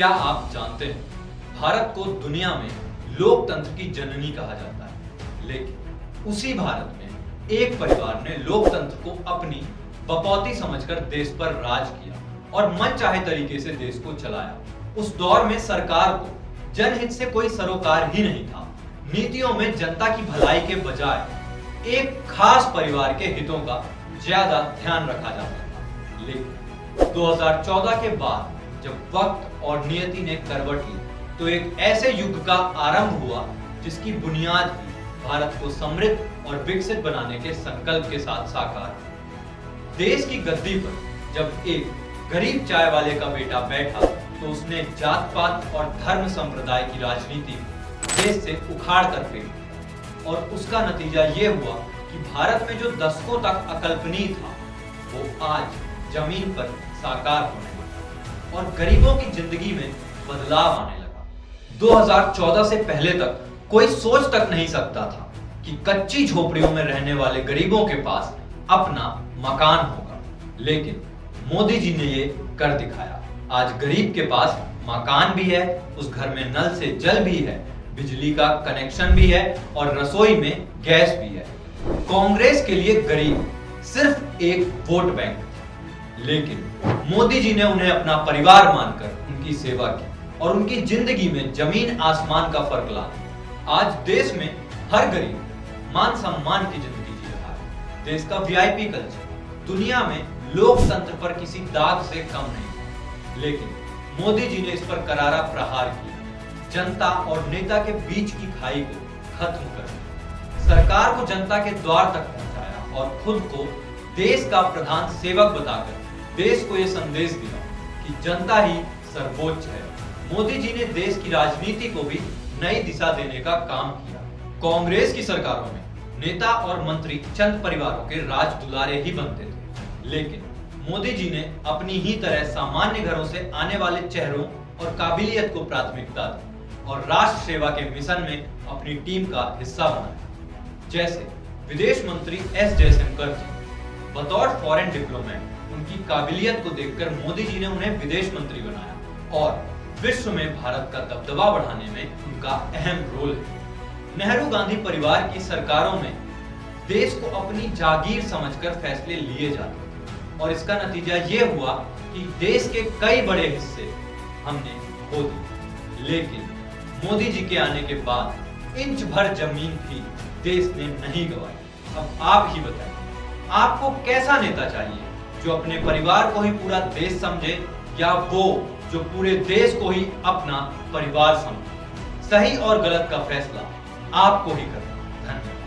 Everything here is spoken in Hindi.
क्या आप जानते हैं, भारत को दुनिया में लोकतंत्र की जननी कहा जाता है, लेकिन उसी भारत में एक परिवार ने लोकतंत्र को अपनी बपौती समझकर देश पर राज किया और मनचाहे तरीके से देश को चलाया। उस दौर में सरकार को जनहित से कोई सरोकार ही नहीं था। नीतियों में जनता की भलाई के बजाय एक खास परिवार के हितों का ज्यादा ध्यान रखा जाता था। लेकिन 2014 के बाद जब वक्त और नियति ने करवट ली, तो एक ऐसे युग का आरंभ हुआ जिसकी बुनियाद ही भारत को समृद्ध और विकसित बनाने के संकल्प के साथ साकार हुई। देश की गद्दी पर जब एक गरीब चाय वाले का बेटा बैठा, तो उसने जात पात और धर्म संप्रदाय की राजनीति देश से उखाड़ कर फेंकी और उसका नतीजा ये हुआ कि भारत में जो दशकों तक अकल्पनीय था, वो आज जमीन पर साकार होने लगा और गरीबों की जिंदगी में बदलाव आने लगा। 2014 से पहले तक कोई सोच तक नहीं सकता था कि कच्ची झोपड़ियों में रहने वाले गरीबों के पास अपना मकान होगा, लेकिन मोदी जी ने ये कर दिखाया। आज गरीब के पास मकान भी है, उस घर में नल से जल भी है, बिजली का कनेक्शन भी है और रसोई में गैस भी है। कांग्रेस के लिए गरीब सिर्फ एक वोट बैंक था, लेकिन मोदी जी ने उन्हें अपना परिवार मानकर उनकी सेवा की और उनकी जिंदगी में जमीन आसमान का फर्क ला दिया। आज देश में हर गरीब मान सम्मान की जिंदगी जी रहा है। देश का वीआईपी कल्चर दुनिया में लोकतंत्र पर किसी दाग से कम नहीं, लेकिन मोदी जी ने इस पर करारा प्रहार किया। जनता और नेता के बीच की खाई को खत्म कर दिया, सरकार को जनता के द्वार तक पहुंचाया और खुद को देश का प्रधान सेवक बताकर देश को यह संदेश दिया कि जनता ही सर्वोच्च है। मोदी जी ने देश की राजनीति को भी नई दिशा देने का काम किया। कांग्रेस की सरकारों में नेता और मंत्री चंद परिवारों के राज दुलारे ही बनते थे, लेकिन मोदी जी ने अपनी ही तरह सामान्य घरों से आने वाले चेहरों और काबिलियत को प्राथमिकता दी और राष्ट्र सेवा के मिशन में अपनी टीम का हिस्सा बनाया। जैसे विदेश मंत्री एस जयशंकर जी, बतौर फॉरेन डिप्लोमेट उनकी काबिलियत को देखकर मोदी जी ने उन्हें विदेश मंत्री बनाया और विश्व में भारत का दबदबा बढ़ाने में उनका अहम रोल है। नेहरू गांधी परिवार की सरकारों में देश को अपनी जागीर समझकर फैसले लिए जाते थे और इसका नतीजा ये हुआ कि देश के कई बड़े हिस्से हमने खो दिए। लेकिन मोदी जी के आने के बाद इंच भर जमीन भी देश ने नहीं गंवाई। अब आप ही बताइए, आपको कैसा नेता चाहिए, जो अपने परिवार को ही पूरा देश समझे या वो जो पूरे देश को ही अपना परिवार समझे? सही और गलत का फैसला आपको ही करना है। धन्यवाद।